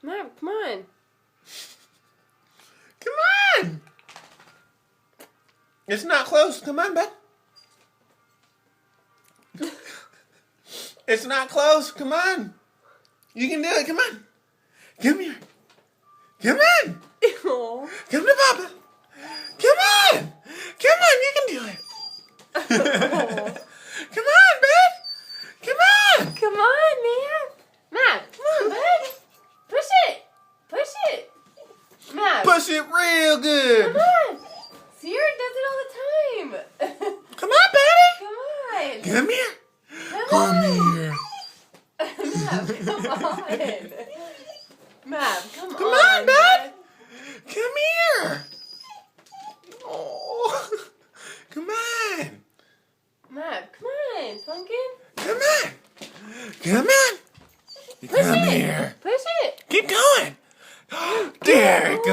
Matt, come on. Come on. It's not close. Come on, bud. It's not close. Come on. You can do it. Come on. Come here. Come on. Ew. Come to Papa. Come on. Come on. You can do it. Come on, bud. Come on. Come on, man. Matt, come on, bud. Push it. Push it. Matt. Push it real good. Come on. Sierra does it all the time. Come on, baby. Come on. Come here. Come Come on. here. Matt, come on. Matt, come Come on, on, bud. Matt. Come here. Oh. Come on. Matt, come on, Pumpkin. Come on. Come on. Push Come it. here. Push it. Keep going. There it goes.